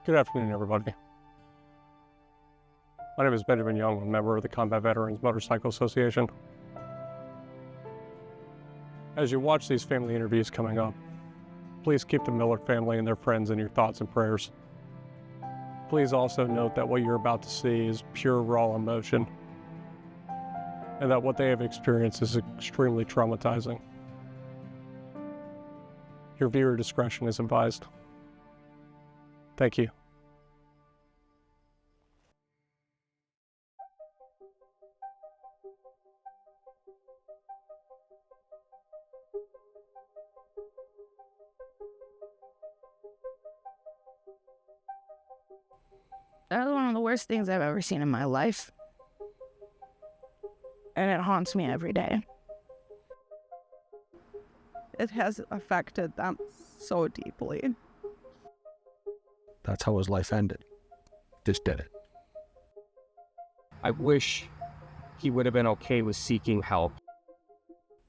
Good afternoon, everybody. My name is Benjamin Young, I'm a member of the Combat Veterans Motorcycle Association. As you watch these family interviews coming up, please keep the Millard family and their friends in your thoughts and prayers. Please also note that what you're about to see is pure raw emotion, and that what they have experienced is extremely traumatizing. Your viewer discretion is advised. Thank you. That was one of the worst things I've ever seen in my life. And it haunts me every day. It has affected them so deeply. That's how his life ended. Just did it. I wish he would have been okay with seeking help.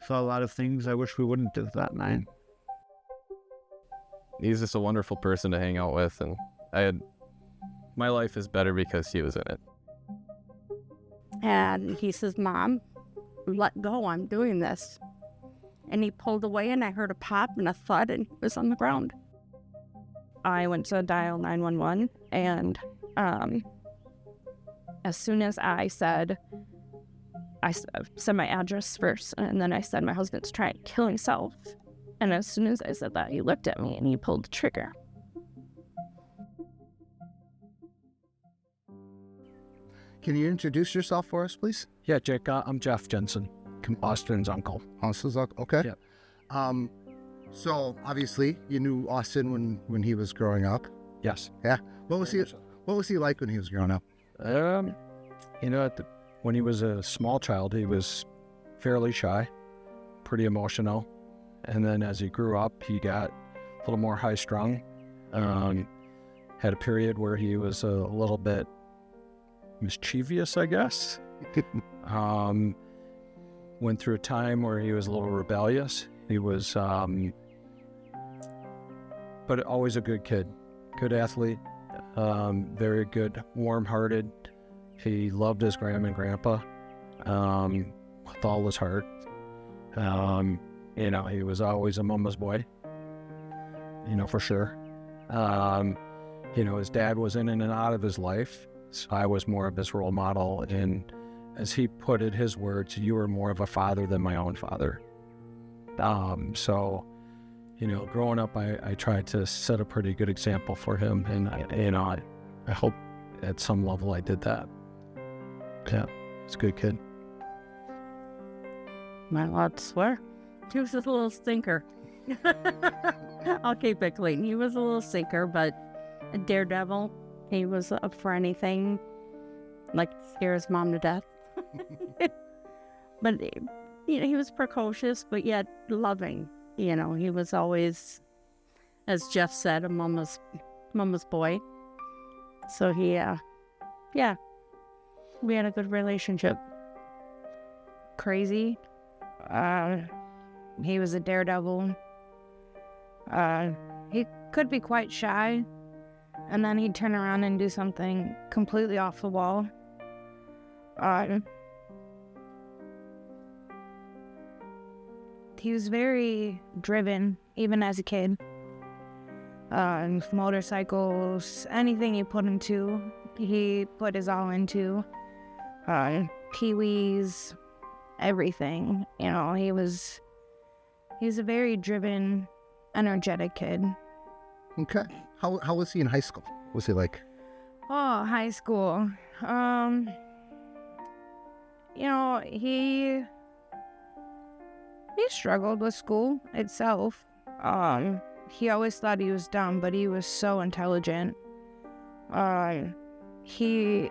Saw a lot of things I wish we wouldn't do that night. He's just a wonderful person to hang out with, and my life is better because he was in it. And he says, "Mom, let go, I'm doing this." And he pulled away and I heard a pop and a thud and he was on the ground. I went to dial 911 and as soon as I said my address first, and then I said my husband's trying to kill himself. And as soon as I said that, he looked at me and he pulled the trigger. Can you introduce yourself for us, please? Yeah, Jake, I'm Jeff Jensen, Austin's uncle. Austin's uncle, okay. Yep. So obviously you knew Austin when he was growing up. Yes. Yeah. What was he like when he was growing up? When he was a small child, he was fairly shy, pretty emotional. And then as he grew up, he got a little more high-strung. Had a period where he was a little bit mischievous, I guess. Went through a time where he was a little rebellious. He was, but always a good kid, good athlete, very good, warm-hearted. He loved his grandma and grandpa with all his heart. He was always a mama's boy, for sure. His dad was in and out of his life. So I was more of his role model, and as he put it, his words, "You were more of a father than my own father." Growing up, I tried to set a pretty good example for him, and I hope at some level I did that. Yeah, he's a good kid. Am I allowed to swear? He was a little stinker. I'll keep it clean. He was a little stinker, but a daredevil. He was up for anything, like scare his mom to death. But, he was precocious, but yet loving. He was always, as Jeff said, a mama's boy. So we had a good relationship. Crazy. He was a daredevil. He could be quite shy, and then he'd turn around and do something completely off the wall. He was very driven, even as a kid. Motorcycles, anything he put into, he put his all into. Pee-wees, everything. He's a very driven, energetic kid. Okay. How was he in high school? What was he like? Oh, high school. He struggled with school itself. He always thought he was dumb, but he was so intelligent. He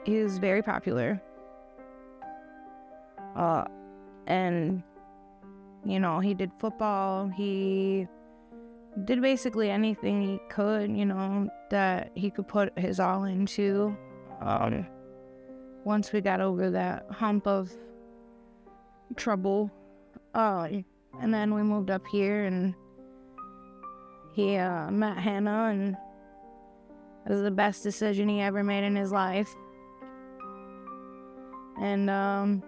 was very popular. And he did football. He did basically anything he could, that he could put his all into. Once we got over that hump of trouble, and then we moved up here, and he met Hannah, and It was the best decision he ever made in his life. And,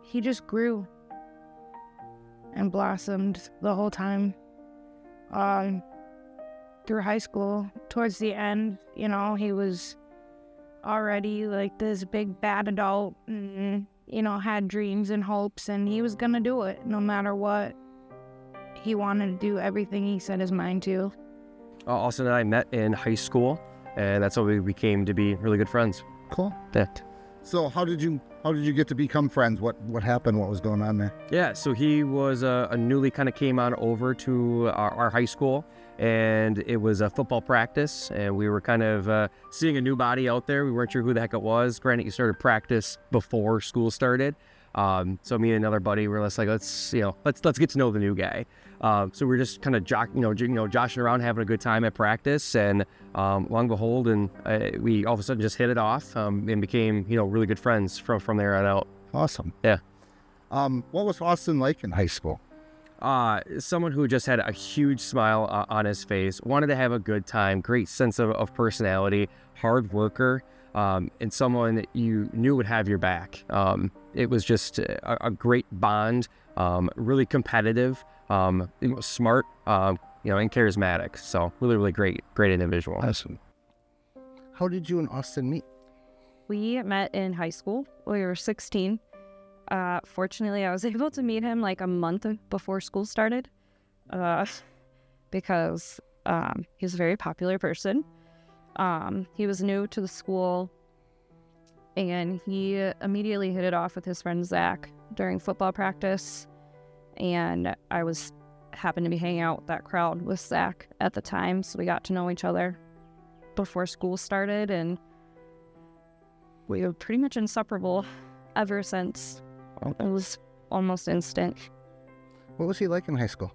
he just grew and blossomed the whole time. Through high school, towards the end, you know, he was already like this big bad adult and, you know, had dreams and hopes, and he was gonna do it no matter what. He wanted to do everything he set his mind to. Austin and I met in high school, and that's how we became to be really good friends. Cool. That. So how did you get to become friends? What happened? What was going on there? Yeah, so he was a newly kind of came on over to our high school, and it was a football practice, and we were kind of seeing a new body out there. We weren't sure who the heck it was. Granted, you started practice before school started. So me and another buddy were just like, let's get to know the new guy. So we're just kind of joshing around, having a good time at practice, and long and behold, and we all of a sudden just hit it off and became really good friends from there on out. Awesome. Yeah. What was Austin like in high school? Someone who just had a huge smile on his face, wanted to have a good time, great sense of personality, hard worker, and someone that you knew would have your back. It was just a great bond, really competitive, smart, and charismatic. So really great individual. Awesome. How did you and Austin meet? We met in high school. We were 16. Fortunately, I was able to meet him like a month before school started, because he's a very popular person. He was new to the school, and he immediately hit it off with his friend Zach during football practice. And I happened to be hanging out with that crowd with Zach at the time, so we got to know each other before school started, and we were pretty much inseparable ever since. It was almost instant. What was he like in high school?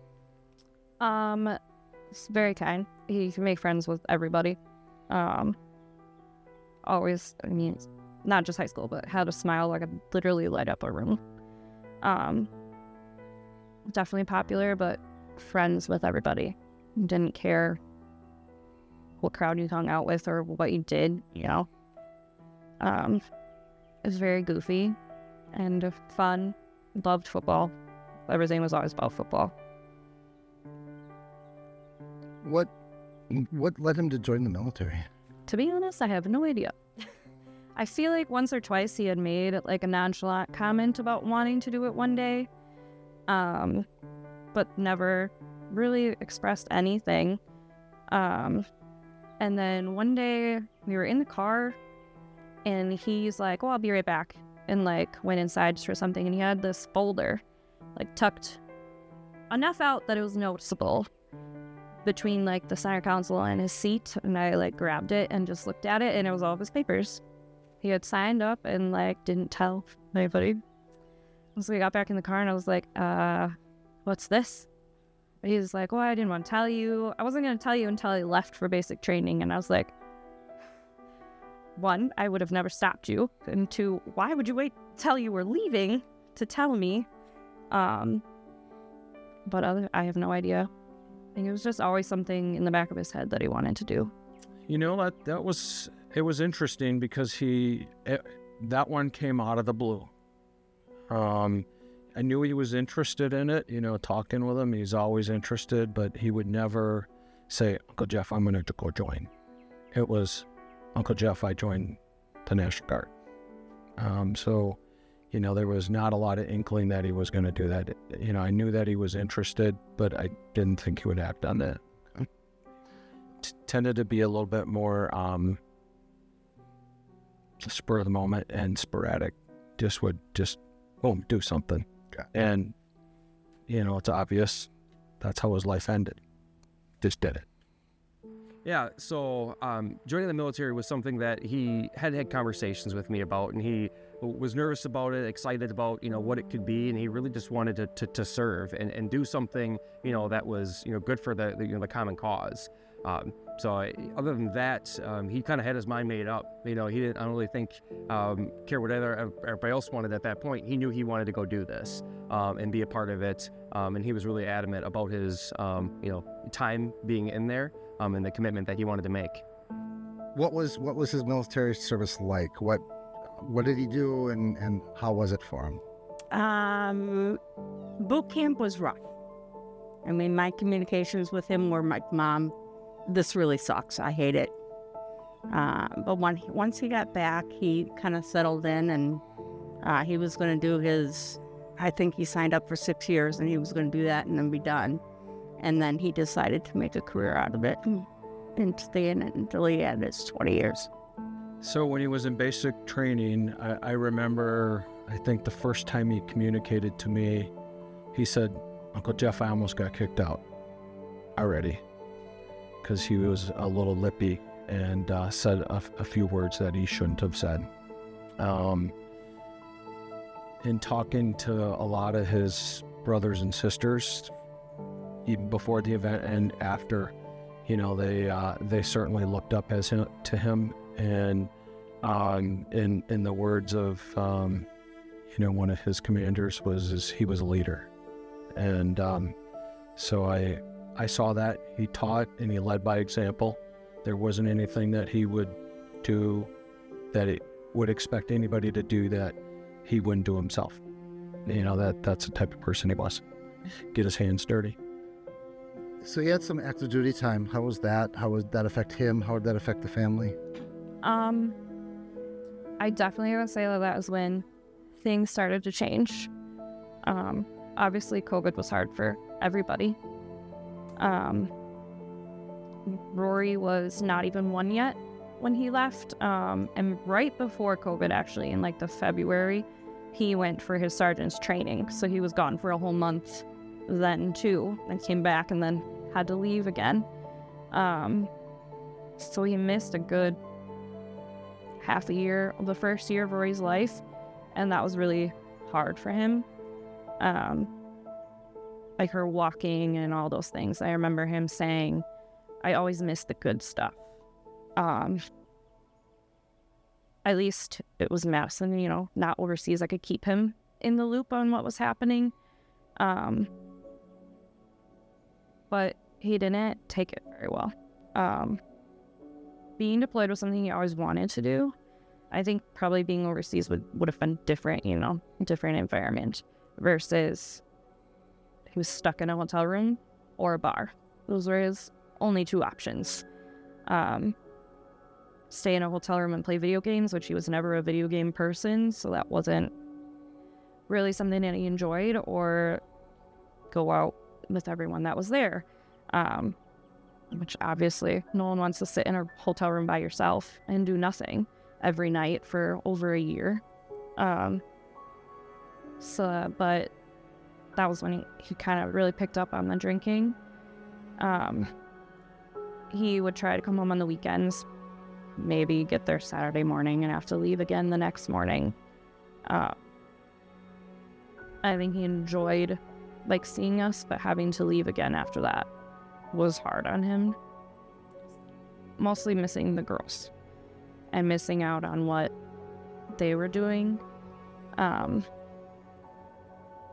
He's very kind. He can make friends with everybody. Always, not just high school, but had a smile that could literally light up a room. Definitely popular, but friends with everybody. Didn't care what crowd you hung out with or what you did, It was very goofy and fun. Loved football. Everything was always about football. What led him to join the military? To be honest, I have no idea. I feel like once or twice he had made like a nonchalant comment about wanting to do it one day, but never really expressed anything. And then one day we were in the car, and he's like, "Well, I'll be right back," and like went inside just for something, and he had this folder like tucked enough out that it was noticeable between like the center console and his seat, and I like grabbed it and just looked at it, and it was all of his papers. He had signed up and like didn't tell anybody. So we got back in the car, and I was like, what's this? He was like, "Well, I didn't want to tell you. I wasn't going to tell you until I left for basic training." And I was like, one, I would have never stopped you. And two, why would you wait till you were leaving to tell me? I have no idea. I think it was just always something in the back of his head that he wanted to do. It was interesting because that one came out of the blue. I knew he was interested in it, talking with him. He's always interested, but he would never say, "Uncle Jeff, I'm going to go join." It was, "Uncle Jeff, I joined the National Guard." So, there was not a lot of inkling that he was going to do that. I knew that he was interested, but I didn't think he would act on that. Tended to be a little bit more spur of the moment and sporadic. Would boom, do something. Okay. And, it's obvious that's how his life ended. Just did it. Yeah, so joining the military was something that he had conversations with me about, and he was nervous about it, excited about, what it could be, and he really just wanted to serve and do something, that was, good for the common cause. Other than that, he kind of had his mind made up. He didn't. I don't really think care what everybody else wanted at that point. He knew he wanted to go do this and be a part of it, and he was really adamant about his time being in there and the commitment that he wanted to make. What was his military service like? What did he do, and how was it for him? Boot camp was rough. I mean, my communications with him were like, Mom, this really sucks. I hate it. But once he got back, he kind of settled in, and he was going to do his, I think he signed up for 6 years, and he was going to do that and then be done. And then he decided to make a career out of it and stay in it until he had his 20 years. So when he was in basic training, I remember, I think the first time he communicated to me, he said, Uncle Jeff, I almost got kicked out already, because he was a little lippy and said a few words that he shouldn't have said. In talking to a lot of his brothers and sisters, even before the event and after, they certainly looked up to him, and in the words of one of his commanders he was a leader, and so I saw that he taught and he led by example. There wasn't anything that he would do that it would expect anybody to do that he wouldn't do himself. That's the type of person he was. Get his hands dirty. So he had some active duty time. How was that? How would that affect him? How would that affect the family? I definitely would say that was when things started to change. Obviously, COVID was hard for everybody. Rory was not even 1 yet when he left. And right before COVID, actually, in like the February, he went for his sergeant's training. So he was gone for a whole month then too, and came back and then had to leave again. So he missed a good half a year of the first year of Rory's life, and that was really hard for him. Like her walking and all those things. I remember him saying, I always miss the good stuff. At least it was Madison, not overseas. I could keep him in the loop on what was happening. But he didn't take it very well. Being deployed was something he always wanted to do. I think probably being overseas would have been different, different environment versus he was stuck in a hotel room or a bar. Those were his only two options. Stay in a hotel room and play video games, which he was never a video game person, so that wasn't really something that he enjoyed, or go out with everyone that was there. Which obviously no one wants to sit in a hotel room by yourself and do nothing every night for over a year. But that was when he kind of really picked up on the drinking. He would try to come home on the weekends, maybe get there Saturday morning and have to leave again the next morning. I think he enjoyed seeing us, but having to leave again after that was hard on him. Mostly missing the girls and missing out on what they were doing. But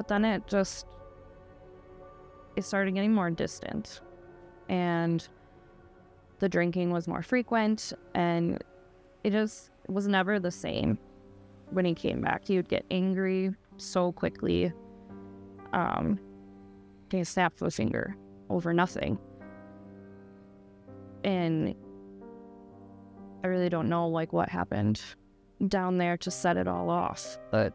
then it started getting more distant, and the drinking was more frequent, and it just was never the same. When he came back, he would get angry so quickly. He snapped a finger over nothing. And I really don't know what happened down there to set it all off. But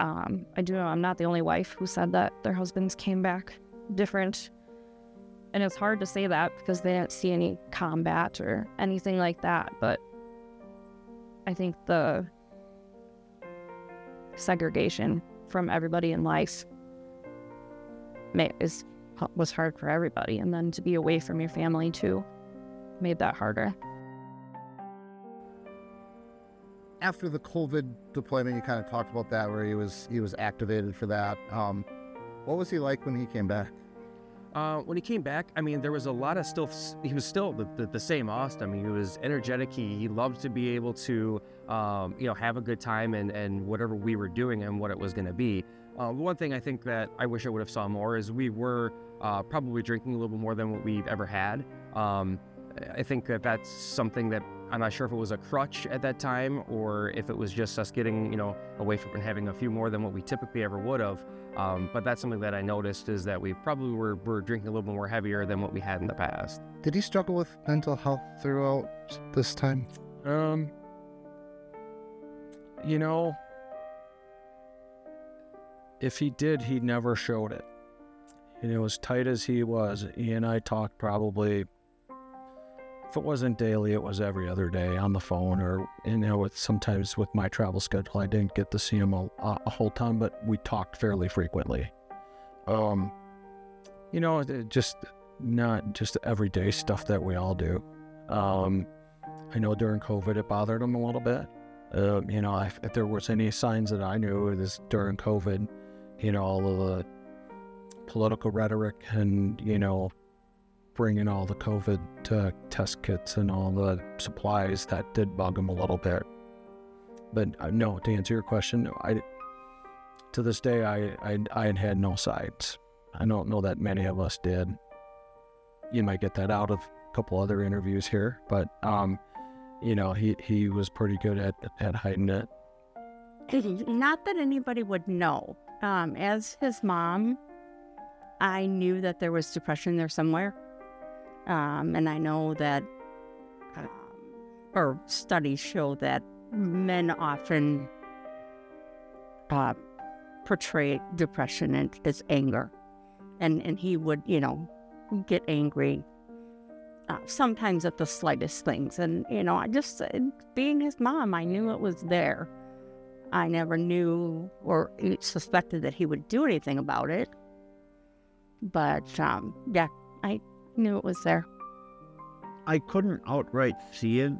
I do know I'm not the only wife who said that their husbands came back different. And it's hard to say that because they didn't see any combat or anything like that. But I think the segregation from everybody in life was hard for everybody. And then to be away from your family too made that harder. After the COVID deployment, you kind of talked about that, where he was activated for that. What was he like when he came back? When he came back, I mean, there was a lot of he was still the same Austin. I mean, he was energetic. He loved to be able to, have a good time and whatever we were doing and what it was going to be. One thing I think that I wish I would have saw more is we were probably drinking a little bit more than what we've ever had. I think that's something that I'm not sure if it was a crutch at that time or if it was just us getting, away from having a few more than what we typically ever would have. But that's something that I noticed is that we probably were drinking a little bit more heavier than what we had in the past. Did he struggle with mental health throughout this time? If he did, he never showed it. As tight as he was, he and I talked probably, if it wasn't daily, it was every other day on the phone or, sometimes with my travel schedule, I didn't get to see him a whole ton, but we talked fairly frequently. Just not just everyday stuff that we all do. I know during COVID, it bothered him a little bit. If there was any signs that I knew, it was during COVID, all of the political rhetoric and, bringing all the COVID test kits and all the supplies, that did bug him a little bit. But no, to answer your question, to this day, I had no signs. I don't know that many of us did. You might get that out of a couple other interviews here, but he was pretty good at hiding it. Not that anybody would know. As his mom, I knew that there was depression there somewhere. And I know that, or studies show that men often portray depression as anger. And he would, get angry sometimes at the slightest things. And, I just, being his mom, I knew it was there. I never knew or suspected that he would do anything about it. But, I knew it was there. I couldn't outright see it.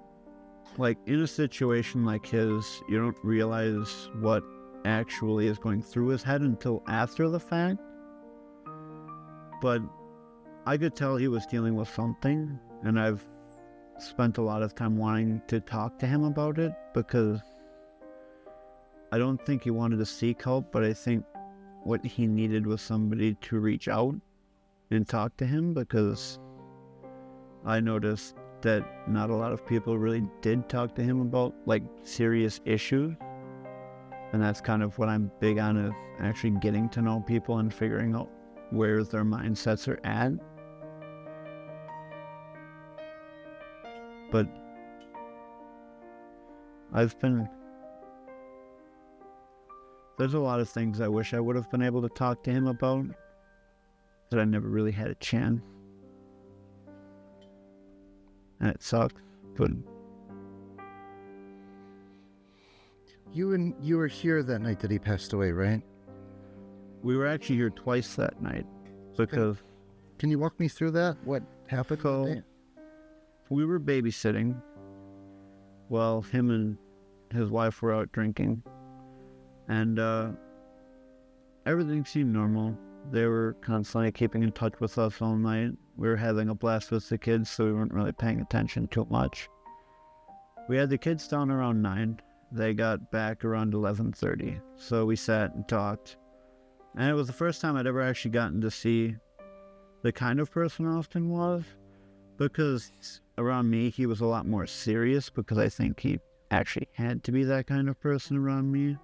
Like, in a situation like his, you don't realize what actually is going through his head until after the fact. But I could tell he was dealing with something, and I've spent a lot of time wanting to talk to him about it because I don't think he wanted to seek help, but I think what he needed was somebody to reach out and talk to him, because I noticed that not a lot of people really did talk to him about serious issues. And that's kind of what I'm big on, is actually getting to know people and figuring out where their mindsets are at. But there's a lot of things I wish I would have been able to talk to him about that I never really had a chance. And it sucks, but... You were here that night that he passed away, right? We were actually here twice that night, because... Can you walk me through that? What happened that day? We were babysitting while him and his wife were out drinking. And everything seemed normal. They were constantly keeping in touch with us all night. We were having a blast with the kids, so we weren't really paying attention too much. We had the kids down around 9. They got back around 11:30. So we sat and talked. And it was the first time I'd ever actually gotten to see the kind of person Austin was. Because around me, he was a lot more serious, because I think he actually had to be that kind of person around me.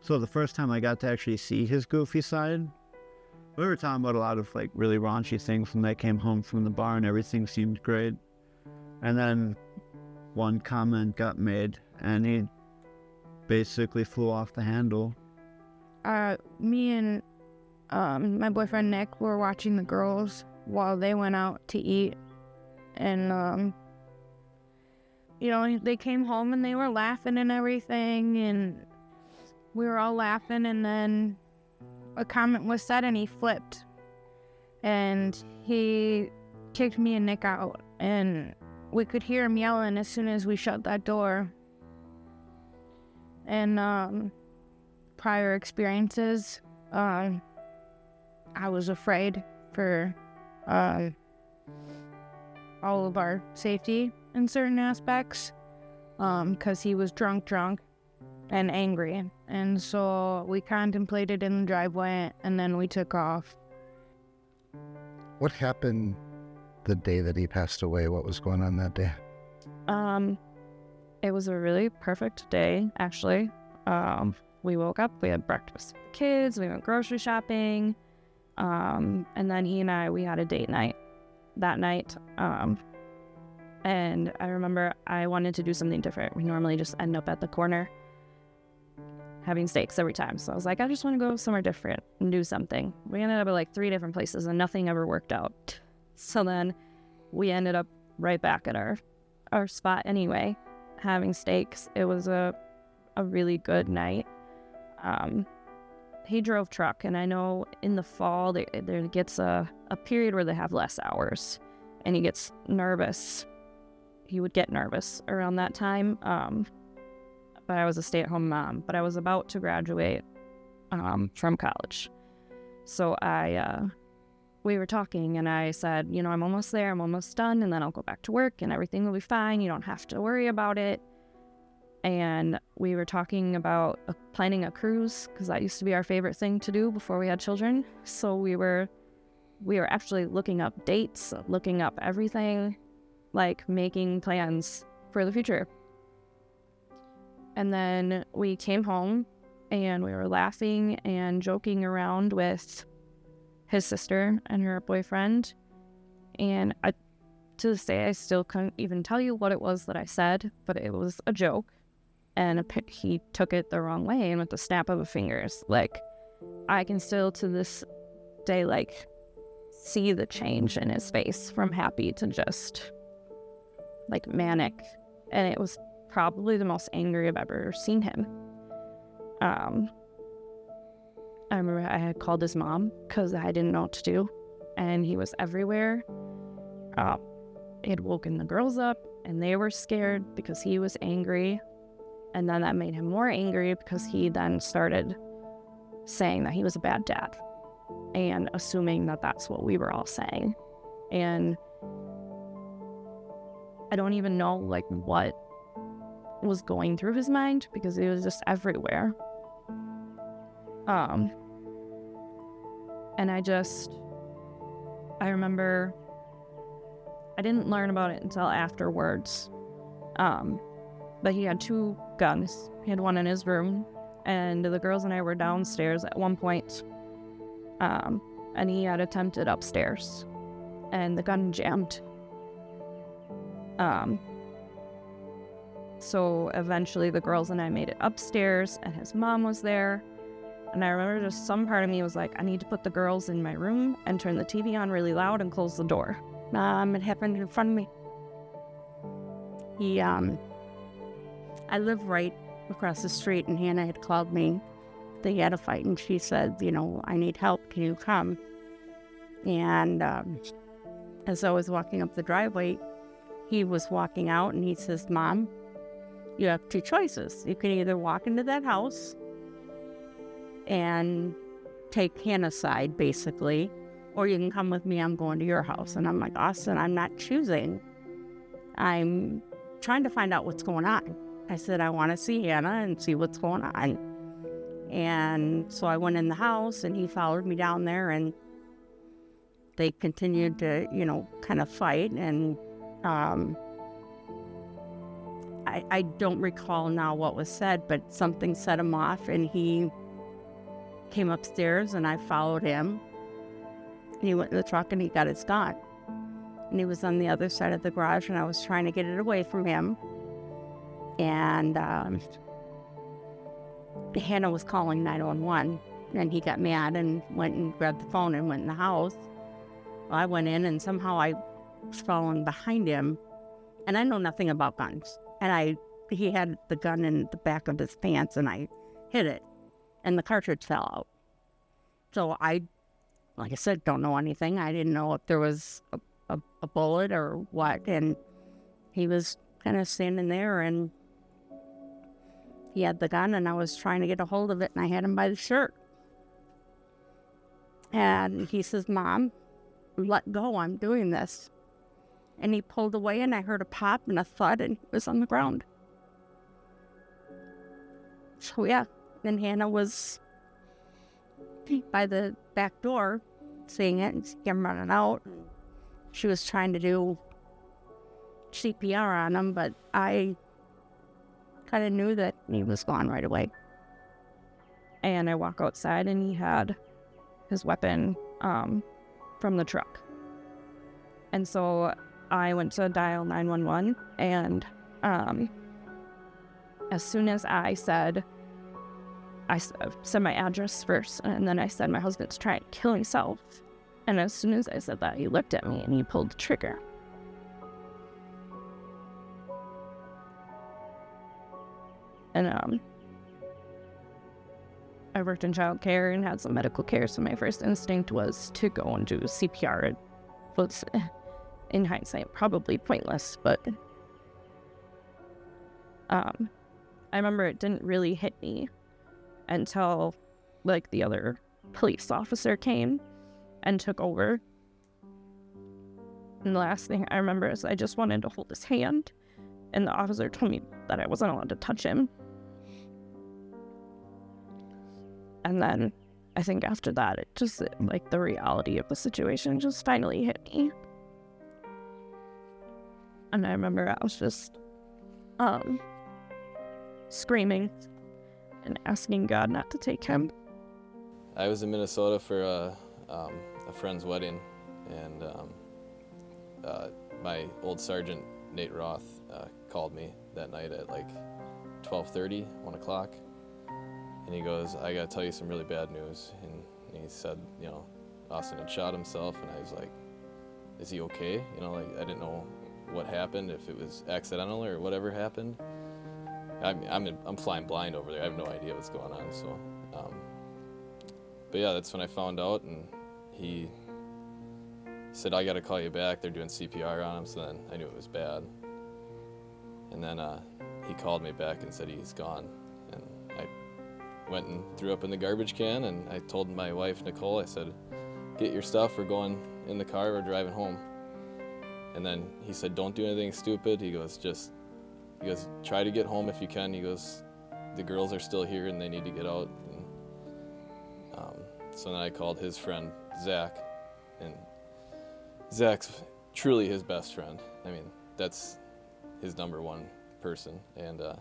So the first time I got to actually see his goofy side, we were talking about a lot of really raunchy things when they came home from the bar, and everything seemed great. And then one comment got made, and he basically flew off the handle. Me and my boyfriend Nick were watching the girls while they went out to eat. And, they came home and they were laughing and everything, and we were all laughing, and then a comment was said and he flipped. And he kicked me and Nick out, and we could hear him yelling as soon as we shut that door. And prior experiences, I was afraid for all of our safety in certain aspects, because he was drunk and angry. And so we contemplated in the driveway, and then we took off. What happened the day that he passed away? What was going on that day? It was a really perfect day, actually. We woke up, we had breakfast with the kids, we went grocery shopping, and then he and we had a date night that night. And I remember I wanted to do something different. We normally just end up at the corner having steaks every time. So I was like, I just want to go somewhere different and do something. We ended up at like 3 different places and nothing ever worked out. So then we ended up right back at our spot anyway, having steaks. It was a really good night. He drove truck, and I know in the fall there gets a period where they have less hours, and he gets nervous. He would get nervous around that time. But I was a stay-at-home mom, but I was about to graduate from college. So we were talking, and I said, I'm almost there, I'm almost done, and then I'll go back to work, and everything will be fine. You don't have to worry about it. And we were talking about planning a cruise, because that used to be our favorite thing to do before we had children. So we were actually looking up dates, looking up everything, like making plans for the future. And then we came home, and we were laughing and joking around with his sister and her boyfriend. And to this day, I still couldn't even tell you what it was that I said, but it was a joke. And he took it the wrong way, and with the snap of a fingers, like, I can still to this day, like, see the change in his face from happy to just, like, manic. And it was probably the most angry I've ever seen him. I remember I had called his mom because I didn't know what to do, and he was everywhere. He had woken the girls up, and they were scared because he was angry. And then that made him more angry because he then started saying that he was a bad dad and assuming that that's what we were all saying. And I don't even know, like, what was going through his mind because it was just everywhere. And I remember I didn't learn about it until afterwards. But he had 2 guns. He had one in his room, and the girls and I were downstairs at one point, and he had attempted upstairs, and the gun jammed. So eventually the girls and I made it upstairs, and his mom was there, and I remember just some part of me was like, I need to put the girls in my room and turn the TV on really loud and close the door. It happened in front of me. I live right across the street, and Hannah had called me. They had a fight, and she said, I need help. Can you come? And as I was walking up the driveway, he was walking out, and he says, Mom, you have 2 choices. You can either walk into that house and take Hannah's side, basically, or you can come with me. I'm going to your house. And I'm like, Austin, I'm not choosing. I'm trying to find out what's going on. I said, I want to see Hannah and see what's going on. And so I went in the house, and he followed me down there, and they continued to, kind of fight. And I don't recall now what was said, but something set him off, and he came upstairs, and I followed him. And he went in the truck, and he got his gun. And he was on the other side of the garage, and I was trying to get it away from him. And Hannah was calling 911, and he got mad and went and grabbed the phone and went in the house. Well, I went in, and somehow I was following behind him, and I know nothing about guns. And he had the gun in the back of his pants, and I hit it, and the cartridge fell out. So like I said, don't know anything. I didn't know if there was a bullet or what, and he was kind of standing there, and he had the gun, and I was trying to get a hold of it, and I had him by the shirt. And he says, Mom, let go, I'm doing this. And he pulled away, and I heard a pop and a thud, and he was on the ground. So yeah, then Hannah was by the back door seeing it and see him running out. She was trying to do CPR on him, but I kind of knew that he was gone right away. And I walk outside, and he had his weapon from the truck. And so I went to dial 911, and as soon as I said my address first, and then I said my husband's trying to kill himself. And as soon as I said that, he looked at me and he pulled the trigger. And I worked in childcare and had some medical care, so my first instinct was to go and do CPR. It was, in hindsight, probably pointless, but I remember it didn't really hit me until, like, the other police officer came and took over. And the last thing I remember is I just wanted to hold his hand, and the officer told me that I wasn't allowed to touch him. And then I think after that, it just, like, the reality of the situation just finally hit me. And I remember I was just screaming and asking God not to take him. I was in Minnesota for a friend's wedding, and my old sergeant, Nate Roth, called me that night at like 12:30, 1 o'clock, and he goes, I gotta tell you some really bad news. And he said, you know, Austin had shot himself, and I was like, is he okay? You know, like, I didn't know what happened, if it was accidental or whatever happened. I'm flying blind over there. I have no idea what's going on. So, but yeah, that's when I found out, and he said, I got to call you back. They're doing CPR on him. So then I knew it was bad. And then he called me back and said he's gone. And I went and threw up in the garbage can, and I told my wife, Nicole, I said, get your stuff. We're going in the car. We're driving home. And then he said, don't do anything stupid. He goes, try to get home if you can. He goes, the girls are still here and they need to get out. And, so then I called his friend, Zach, and Zach's truly his best friend. I mean, that's his number one person. And I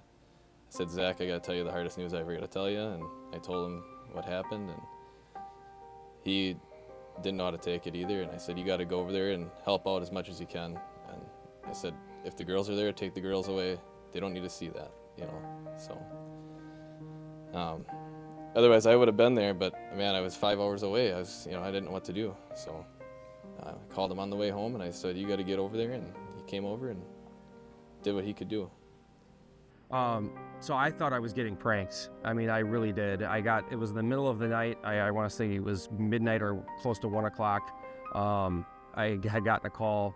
said, Zach, I gotta tell you the hardest news I ever gotta tell you. And I told him what happened, and he didn't know how to take it either. And I said, you gotta go over there and help out as much as you can. And I said, if the girls are there, take the girls away. They don't need to see that, you know. So, otherwise I would have been there, but man, I was 5 hours away. I didn't know what to do. So I called him on the way home, and I said, you got to get over there. And he came over and did what he could do. So I thought I was getting pranked. I mean, I really did. It was the middle of the night. I want to say it was midnight or close to 1 o'clock. I had gotten a call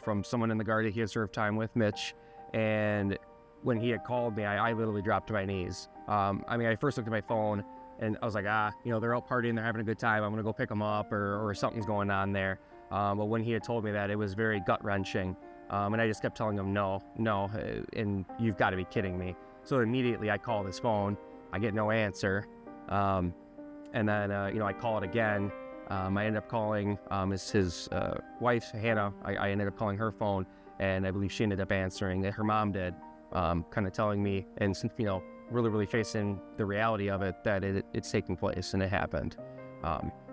from someone in the guard that he had served time with, Mitch, and when he had called me, I literally dropped to my knees. I first looked at my phone, and I was like, they're out partying, they're having a good time, I'm gonna go pick them up, or something's going on there. But when he had told me that, it was very gut-wrenching, and I just kept telling him, no, and you've got to be kidding me. So immediately I called his phone, I get no answer, and then I call it again. I ended up calling his wife, Hannah. I ended up calling her phone, and I believe she ended up answering. That her mom did, kind of telling me, and really, really facing the reality of it, that it's taking place and it happened.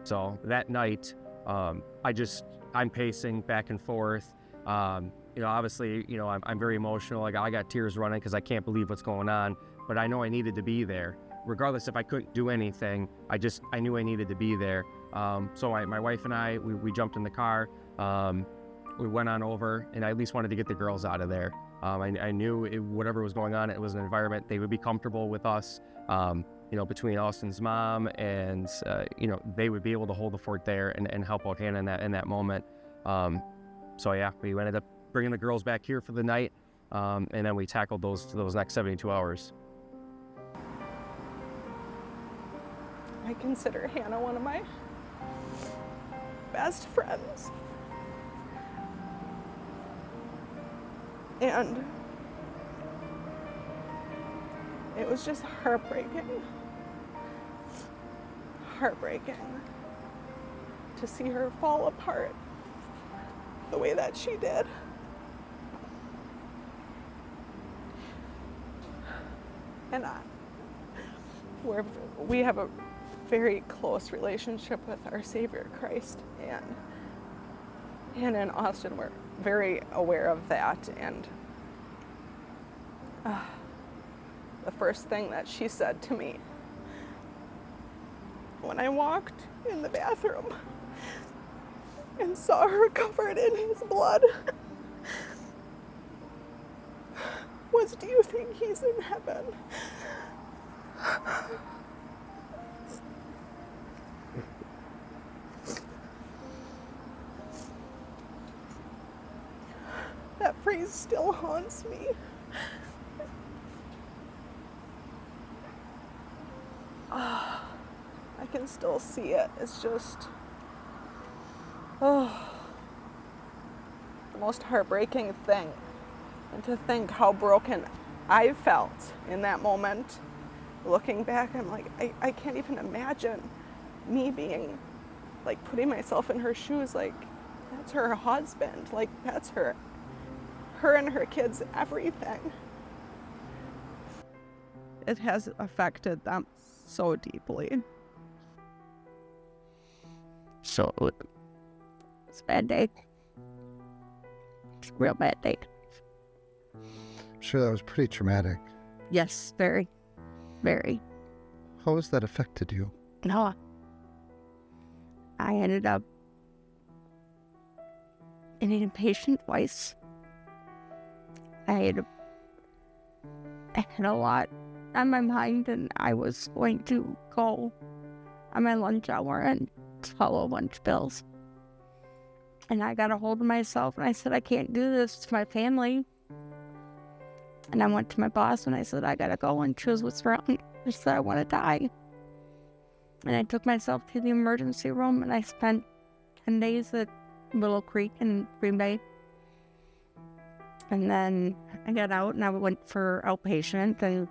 So that night, I'm pacing back and forth. Obviously, I'm very emotional. I got tears running because I can't believe what's going on, but I know I needed to be there. Regardless if I couldn't do anything, I knew I needed to be there. So my wife and I, we jumped in the car. We went on over, and I at least wanted to get the girls out of there. I knew whatever was going on, it was an environment they would be comfortable with us. Between Austin's mom and they would be able to hold the fort there and help out Hannah in that moment. So yeah, we ended up bringing the girls back here for the night, and then we tackled those next 72 hours. I consider Hannah one of my best friends. And it was just heartbreaking to see her fall apart the way that she did. And we have a very close relationship with our Savior Christ, and in Austin we're very aware of that. And the first thing that she said to me when I walked in the bathroom and saw her covered in his blood was, "Do you think he's in heaven?" That phrase still haunts me. I can still see it. It's just, the most heartbreaking thing. And to think how broken I felt in that moment. Looking back, I'm like, I can't even imagine me being, like, putting myself in her shoes. Like, that's her husband. Like, that's her and her kids, everything. It has affected them so deeply. So it's a bad day. It's a real bad day. I'm sure that was pretty traumatic. Yes, very, very. How has that affected you? No, I ended up in an inpatient twice. I had a lot on my mind, and I was going to go on my lunch hour and swallow a bunch of pills. And I got a hold of myself, and I said, I can't do this to my family. And I went to my boss, and I said, I gotta go. And she was, "What's wrong?" I said, "I want to die." And I took myself to the emergency room, and I spent 10 days at Willow Creek in Green Bay. And then I got out, and I went for outpatient, and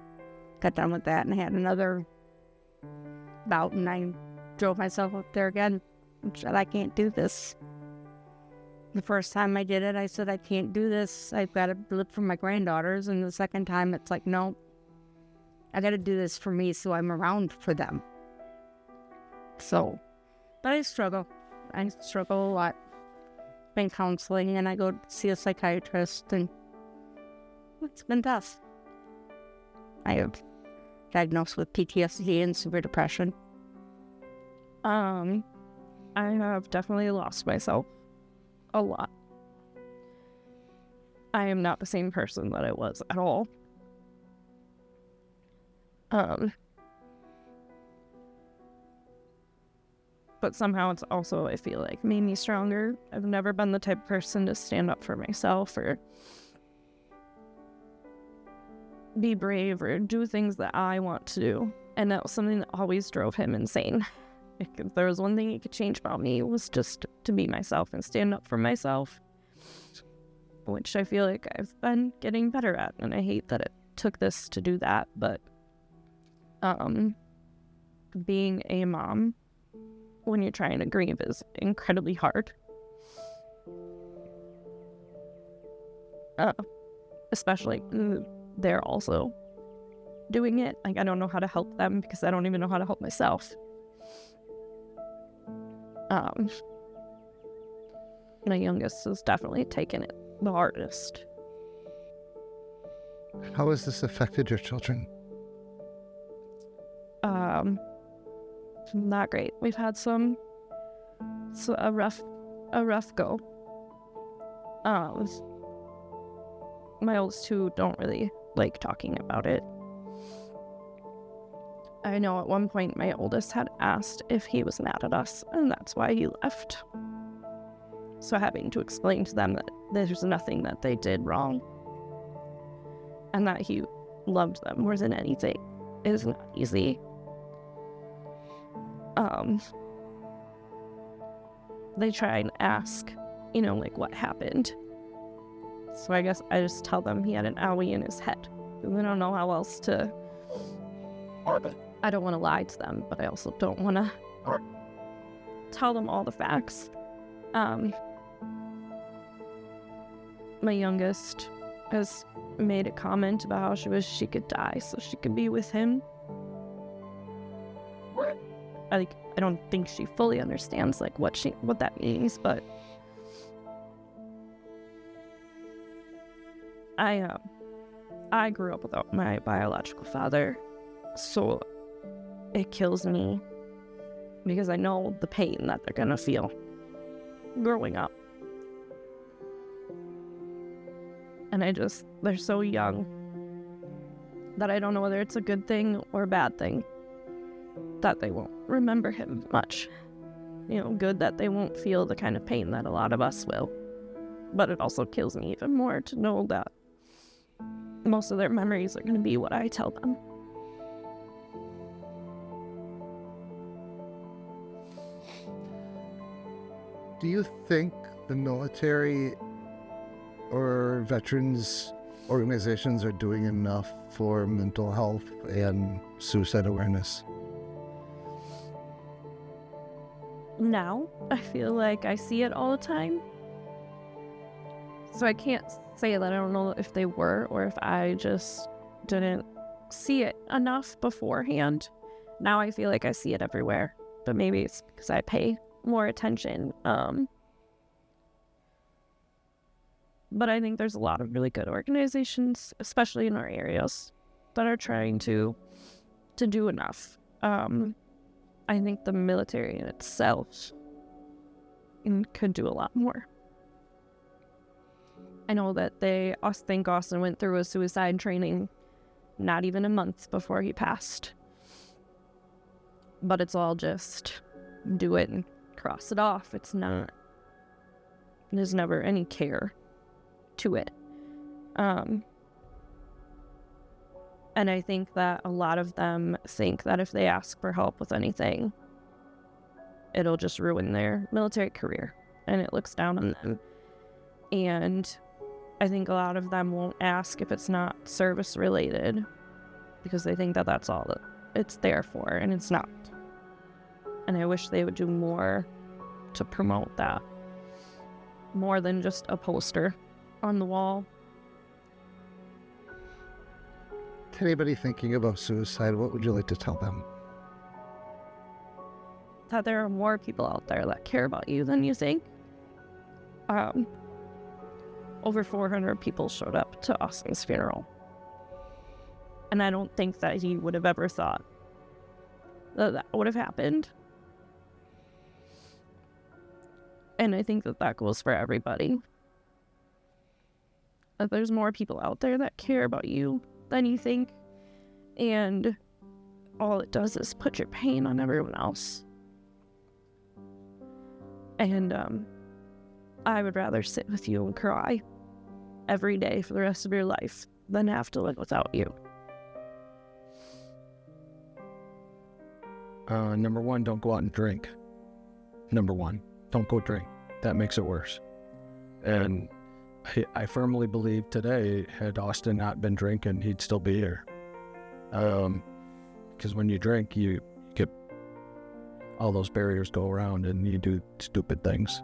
got done with that, and I had another bout, and I drove myself up there again and said, I can't do this. The first time I did it, I said, I can't do this. I've got to live for my granddaughters. And the second time, it's like, no, I got to do this for me so I'm around for them. So, but I struggle. I struggle a lot. Been counseling, and I go see a psychiatrist, and it's been tough. I have diagnosed with PTSD and severe depression. I have definitely lost myself a lot. I am not the same person that I was at all. But somehow it's also, I feel like, made me stronger. I've never been the type of person to stand up for myself or be brave or do things that I want to do. And that was something that always drove him insane. If there was one thing he could change about me, it was just to be myself and stand up for myself, which I feel like I've been getting better at. And I hate that it took this to do that, but being a mom when you're trying to grieve is incredibly hard. Especially they're also doing it. Like, I don't know how to help them because I don't even know how to help myself. My youngest has definitely taken it the hardest. How has this affected your children? Not great. We've had a rough go. My oldest two don't really like talking about it. I know at one point my oldest had asked if he was mad at us, and that's why he left. So having to explain to them that there's nothing that they did wrong and that he loved them more than anything is not they try and ask, like what happened. So I guess I just tell them he had an owie in his head. And I don't know how else to. I don't want to lie to them, but I also don't want to tell them all the facts. My youngest has made a comment about how she wished she could die so she could be with him. I don't think she fully understands what that means, but I grew up without my biological father, so it kills me because I know the pain that they're gonna feel growing up. And they're so young that I don't know whether it's a good thing or a bad thing that they won't remember him much. Good that they won't feel the kind of pain that a lot of us will. But it also kills me even more to know that most of their memories are going to be what I tell them. Do you think the military or veterans organizations are doing enough for mental health and suicide awareness? Now, I feel like I see it all the time. So I can't say that I don't know if they were or if I just didn't see it enough beforehand. Now I feel like I see it everywhere, but maybe it's because I pay more attention. But I think there's a lot of really good organizations, especially in our areas, that are trying to do enough. I think the military in itself could do a lot more. I know that Austin went through a suicide training not even a month before he passed. But it's all just do it and cross it off. There's never any care to it. And I think that a lot of them think that if they ask for help with anything, it'll just ruin their military career, and it looks down on them. And I think a lot of them won't ask if it's not service related because they think that that's all that it's there for, and it's not. And I wish they would do more to promote that, more than just a poster on the wall. To anybody thinking about suicide, what would you like to tell them? That there are more people out there that care about you than you think. Over 400 people showed up to Austin's funeral. And I don't think that he would have ever thought that would have happened. And I think that goes for everybody. That there's more people out there that care about you than you think. And all it does is put your pain on everyone else. And I would rather sit with you and cry every day for the rest of your life than have to live without you. Number one, don't go out and drink. Number one, don't go drink. That makes it worse. And I firmly believe today, had Austin not been drinking, he'd still be here. Because when you drink, you get all those barriers go around and you do stupid things.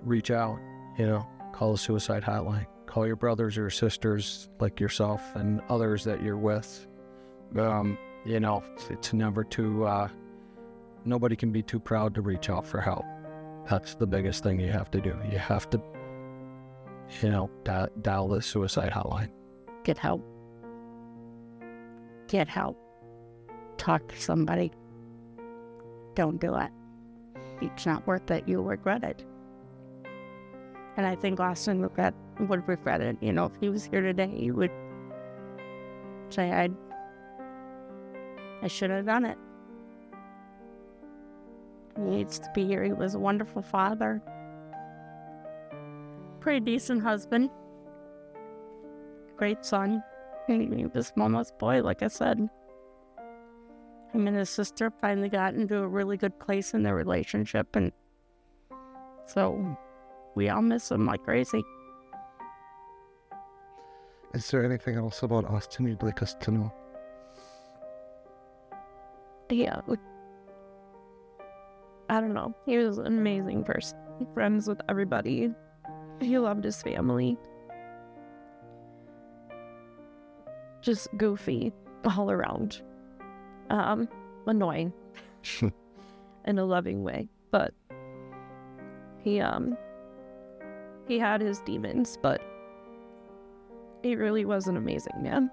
Reach out, call the suicide hotline. Call your brothers or sisters like yourself and others that you're with. It's never too, nobody can be too proud to reach out for help. That's the biggest thing you have to do. You have to, dial the suicide hotline. Get help. Get help. Talk to somebody. Don't do it. It's not worth it. You'll regret it. And I think Austin would regret it. If he was here today, he would say, I should have done it. He needs to be here. He was a wonderful father. Pretty decent husband. Great son. He was mama's boy, like I said. him and his sister finally got into a really good place in their relationship, and so we all miss him like crazy. Is there anything else about Austin you'd like us to know? Yeah, I don't know. He was an amazing person. Friends with everybody. He loved his family. Just goofy all around. Annoying in a loving way, but he had his demons, but he really was an amazing man.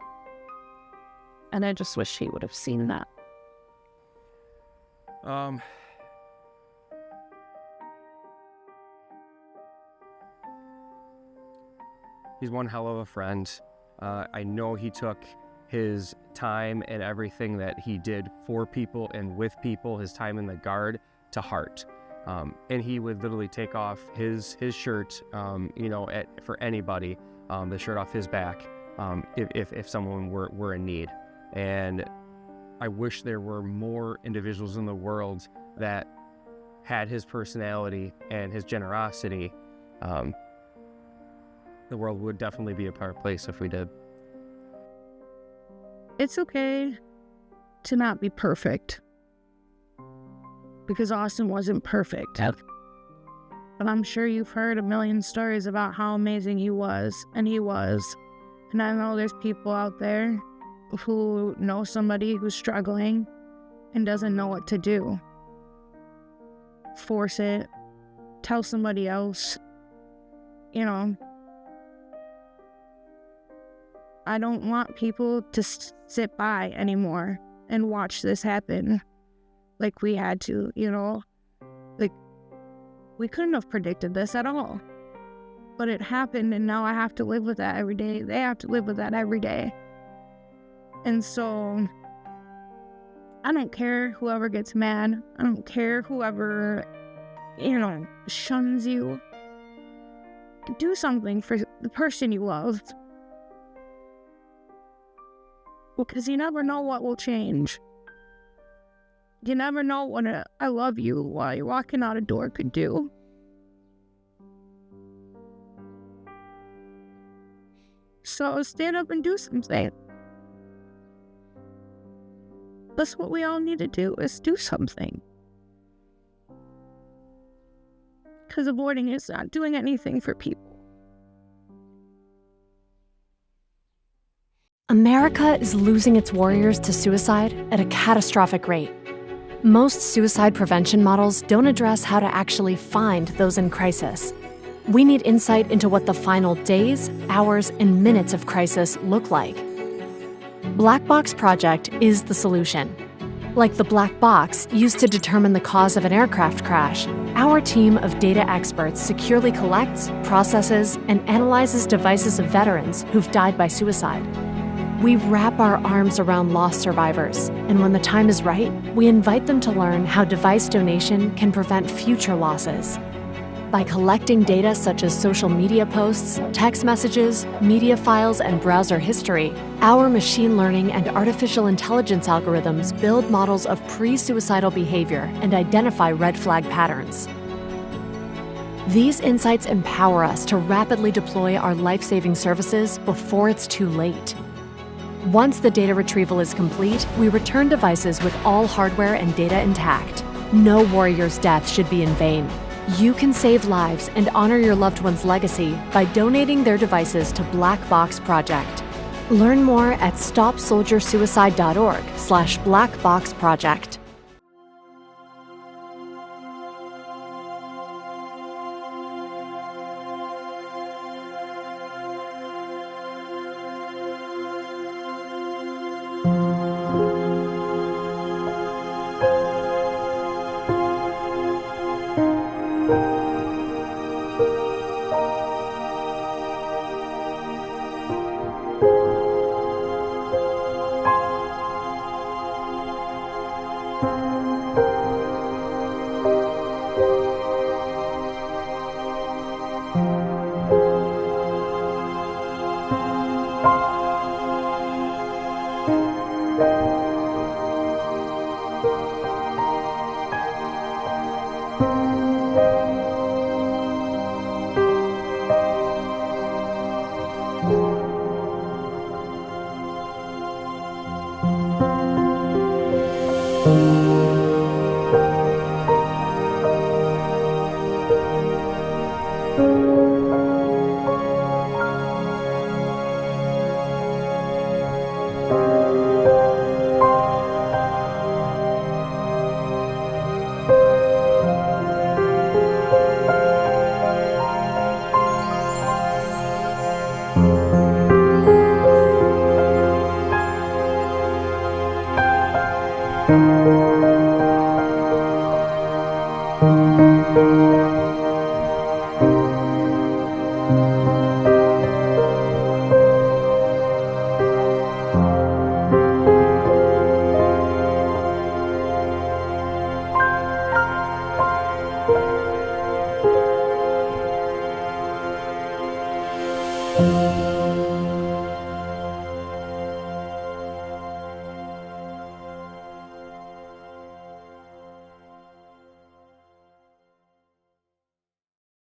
And I just wish he would have seen that. He's one hell of a friend. I know he took his time and everything that he did for people and with people, his time in the Guard, to heart. And he would literally take off his shirt, for anybody, the shirt off his back, if someone were in need. And I wish there were more individuals in the world that had his personality and his generosity. The world would definitely be a better place if we did. It's okay to not be perfect, because Austin wasn't perfect. But I'm sure you've heard a million stories about how amazing he was, and he was. And I know there's people out there who know somebody who's struggling and doesn't know what to do. Force it. Tell somebody else. I don't want people to sit by anymore and watch this happen like we had to, Like, we couldn't have predicted this at all. But it happened, and now I have to live with that every day. They have to live with that every day. And so, I don't care whoever gets mad. I don't care whoever, shuns you. Do something for the person you love. Because you never know what will change. You never know what I love you while you're walking out a door could do. So stand up and do something. That's what we all need to do, is do something. Because avoiding is not doing anything for people. America is losing its warriors to suicide at a catastrophic rate. Most suicide prevention models don't address how to actually find those in crisis. We need insight into what the final days, hours, and minutes of crisis look like. Black Box Project is the solution. Like the black box used to determine the cause of an aircraft crash, our team of data experts securely collects, processes, and analyzes devices of veterans who've died by suicide. We wrap our arms around lost survivors, and when the time is right, we invite them to learn how device donation can prevent future losses. By collecting data such as social media posts, text messages, media files, and browser history, our machine learning and artificial intelligence algorithms build models of pre-suicidal behavior and identify red flag patterns. These insights empower us to rapidly deploy our life-saving services before it's too late. Once the data retrieval is complete, we return devices with all hardware and data intact. No warrior's death should be in vain. You can save lives and honor your loved one's legacy by donating their devices to Black Box Project. Learn more at stopsoldiersuicide.org/blackboxproject.